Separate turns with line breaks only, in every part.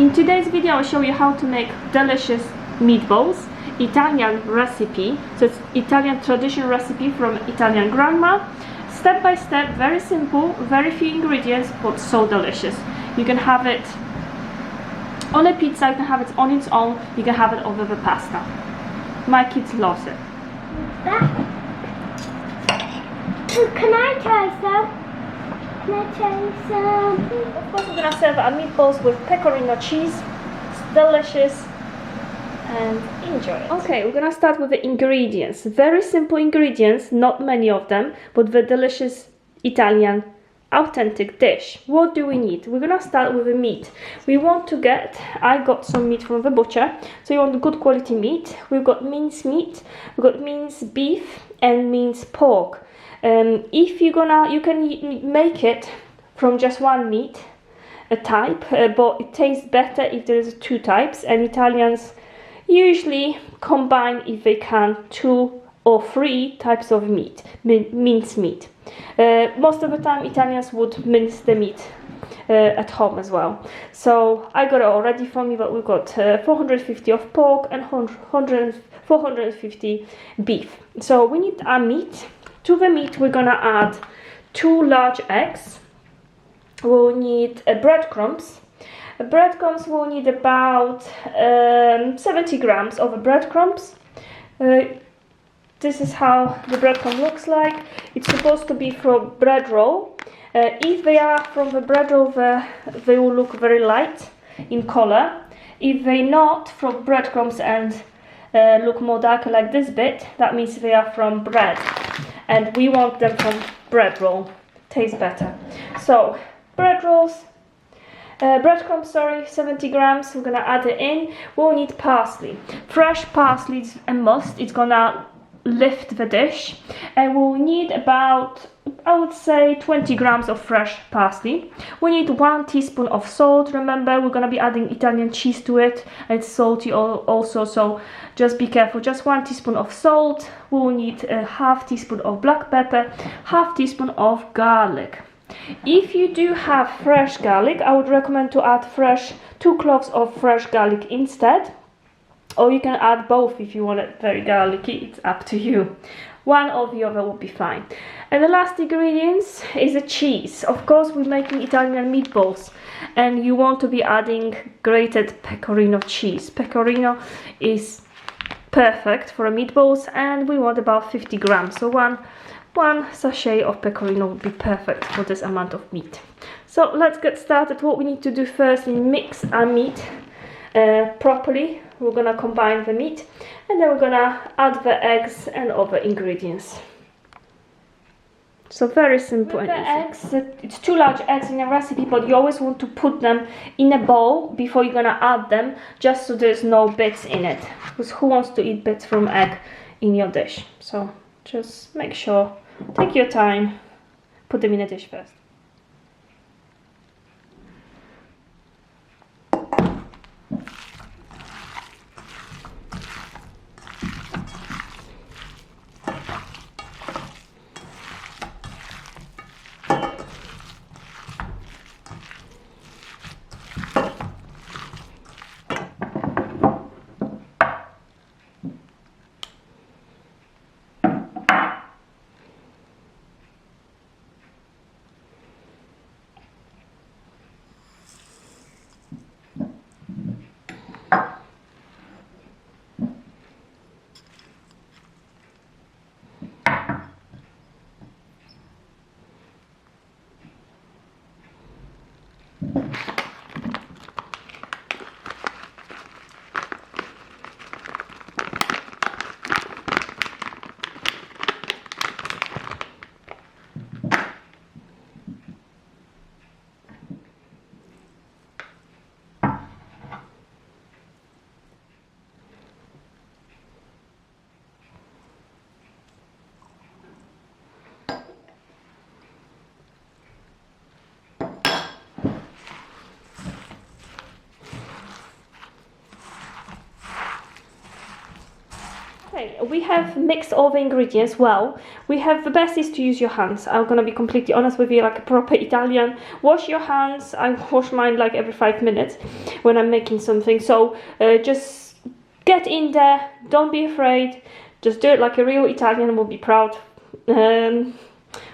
In today's video I'll show you how to make delicious meatballs, Italian recipe. So it's Italian traditional recipe from Italian grandma. Step by step, very simple, very few ingredients, but so delicious. You can have it on a pizza, you can have it on its own, you can have it over the pasta. My kids love it.
Can I try some? Can I try some?
Of course, we're gonna serve our meatballs with pecorino cheese. It's delicious, and enjoy it. Okay, we're gonna start with the ingredients. Very simple ingredients, not many of them, but the delicious Italian authentic dish. What do we need? We're gonna start with the meat. We want to get, I got some meat from the butcher, so you want good quality meat. We've got minced meat, we've got minced beef and minced pork. If you can make it from just one meat, a type, but it tastes better if there is two types, and Italians usually combine, if they can, 2 or 3 types of meat, minced meat. Most of the time Italians would mince the meat at home as well. So I got it all ready for me, but we've got 450 of pork and 450 beef. So we need our meat. To the meat we're gonna add 2 large eggs. We'll need breadcrumbs. Breadcrumbs we'll need about 70 grams of breadcrumbs. This is how the breadcrumb looks like. It's supposed to be from bread roll. If they are from the bread roll, they will look very light in color. If they're not from breadcrumbs and look more darker like this bit, that means they are from bread. And we want them from bread roll. Tastes better. So, breadcrumbs, 70 grams. We're gonna add it in. We'll need parsley. Fresh parsley is a must. It's gonna lift the dish. And we'll need about, I would say, 20 grams of fresh parsley. We need 1 teaspoon of salt. Remember, we're gonna be adding Italian cheese to it, and it's salty also, so just be careful. Just 1 teaspoon of salt. We'll need a half teaspoon of black pepper, half teaspoon of garlic. If you do have fresh garlic, I would recommend to add 2 cloves of fresh garlic instead. Or you can add both if you want it very garlicky, it's up to you. One or the other will be fine. And the last ingredients is a cheese. Of course, we're making Italian meatballs, and you want to be adding grated pecorino cheese. Pecorino is perfect for meatballs, and we want about 50 grams. So one sachet of pecorino would be perfect for this amount of meat. So let's get started. What we need to do first is mix our meat properly. We're gonna combine the meat, and then we're gonna add the eggs and other ingredients. So very simple. With the eggs, it's 2 large eggs in a recipe, but you always want to put them in a bowl before you're gonna add them, just so there's no bits in it, because who wants to eat bits from egg in your dish? So just make sure, take your time, put them in a dish first. Okay, we have mixed all the ingredients well. The best is to use your hands. I'm gonna be completely honest with you, like a proper Italian. Wash your hands. I wash mine like every 5 minutes when I'm making something. So just get in there. Don't be afraid. Just do it like a real Italian. We'll be proud. We'll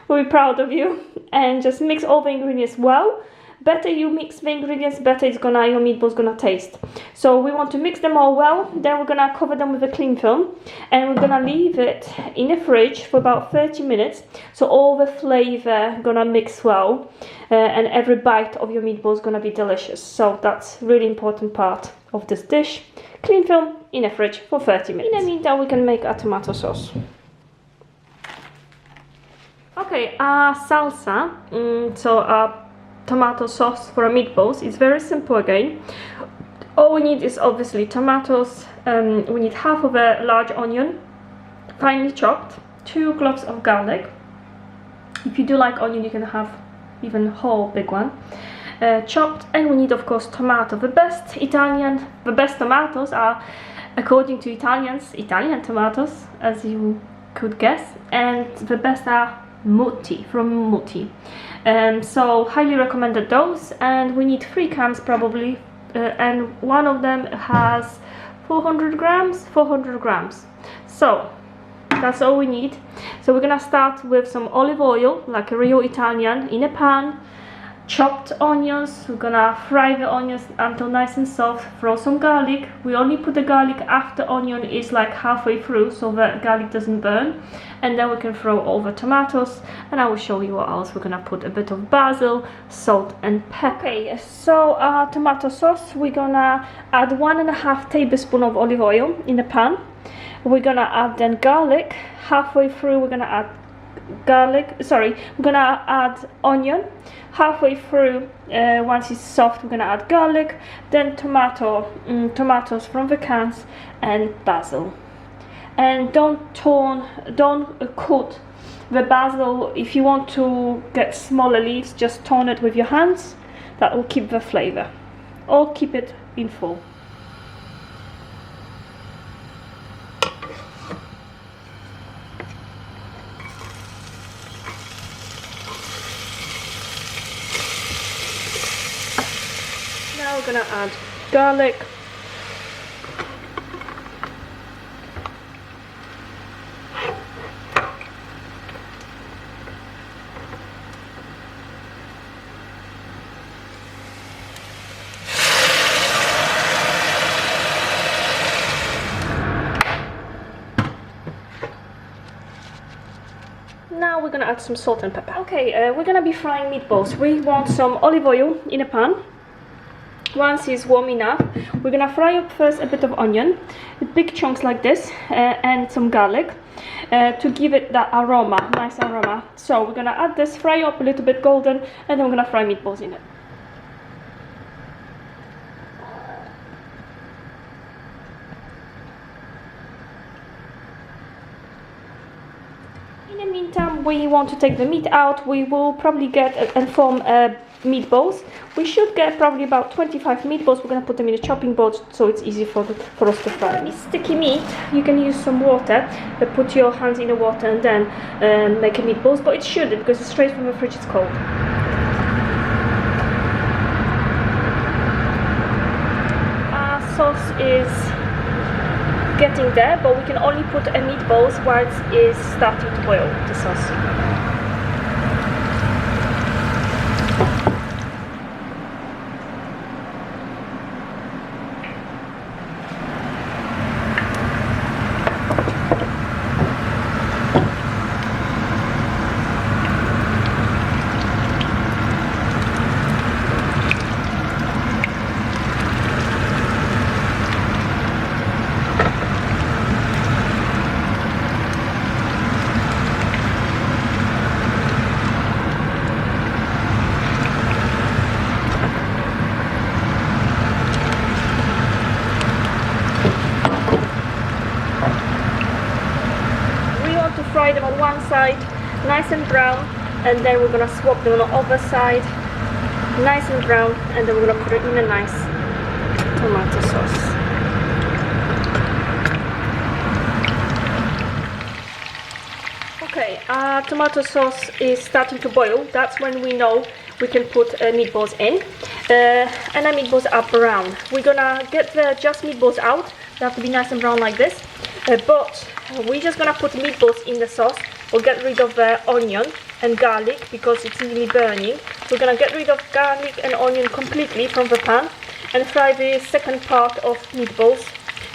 be proud of you. And just mix all the ingredients well. Better you mix the ingredients, better your meatball's gonna taste. So we want to mix them all well. Then we're gonna cover them with a cling film, and we're gonna leave it in the fridge for about 30 minutes. So all the flavor gonna mix well, and every bite of your meatball is gonna be delicious. So that's really important part of this dish. Cling film in the fridge for 30 minutes. In the meantime, we can make a tomato sauce. Okay, our salsa. So our tomato sauce for our meatballs. It's very simple again. All we need is obviously tomatoes. We need half of a large onion, finely chopped, 2 cloves of garlic. If you do like onion, you can have even whole big one. Chopped, and we need of course tomato. The best tomatoes are, according to Italians, Italian tomatoes, as you could guess, and the best are Mutti, from Mutti. So highly recommended those, and we need 3 cans probably, and one of them has 400 grams. So that's all we need. So we're gonna start with some olive oil, like a real Italian, in a pan. Chopped onions. We're gonna fry the onions until nice and soft. Throw some garlic. We only put the garlic after onion is like halfway through, so the garlic doesn't burn. And then we can throw all the tomatoes, and I will show you what else. We're gonna put a bit of basil, salt and pepper. Okay, so our tomato sauce, we're gonna add 1.5 tablespoons of olive oil in the pan. We're gonna add then garlic. Halfway through we're gonna add we're gonna add onion. Halfway through, once it's soft, we're gonna add garlic, then tomatoes from the cans, and basil. And don't cut the basil. If you want to get smaller leaves, just turn it with your hands. That will keep the flavor, or keep it in full. Now we're gonna add garlic. Now we're gonna add some salt and pepper. Okay, we're gonna be frying meatballs. We want some olive oil in a pan. Once it's warm enough, we're gonna fry up first a bit of onion, big chunks like this, and some garlic, to give it that aroma, nice aroma. So we're gonna add this, fry up a little bit golden, and then we're gonna fry meatballs in it. In the meantime, we want to take the meat out. We will probably get and form meatballs. We should get probably about 25 meatballs. We're going to put them in a chopping board so it's easy for us to fry. Any sticky meat, you can use some water, put your hands in the water and then make a meatballs, but it shouldn't, because it's straight from the fridge, it's cold. Our sauce is getting there, but we can only put a meatballs once it's starting to boil, the sauce. Fry them on one side, nice and brown, and then we're gonna swap them on the other side, nice and brown, and then we're gonna put it in a nice tomato sauce. our tomato sauce is starting to boil, that's when we know we can put meatballs in. And the meatballs are brown. We're gonna get the just meatballs out. They have to be nice and brown like this. But we're just gonna put meatballs in the sauce. We'll get rid of the onion and garlic because it's really burning. We're gonna get rid of garlic and onion completely from the pan and fry the second part of meatballs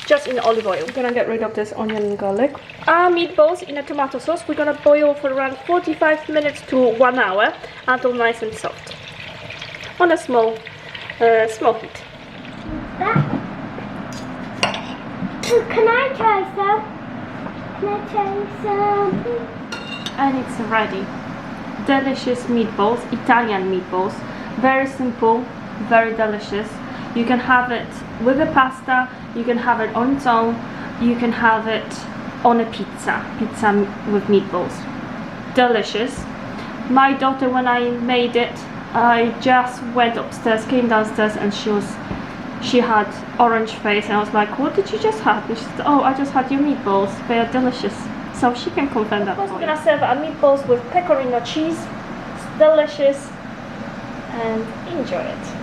just in olive oil. We're gonna get rid of this onion and garlic. Our meatballs in a tomato sauce, we're gonna boil for around 45 minutes to 1 hour until nice and soft on a small heat.
Can I try some? Can I try some?
And it's ready. Delicious meatballs, Italian meatballs. Very simple, very delicious. You can have it with a pasta, you can have it on its own, you can have it on a pizza with meatballs. Delicious. My daughter, when I made it, I just went upstairs, came downstairs, and she had orange face, and I was like, what did you just have? And she said, oh, I just had your meatballs, they are delicious. So she can confirm that. We're gonna serve our meatballs with pecorino cheese. It's delicious, and enjoy it.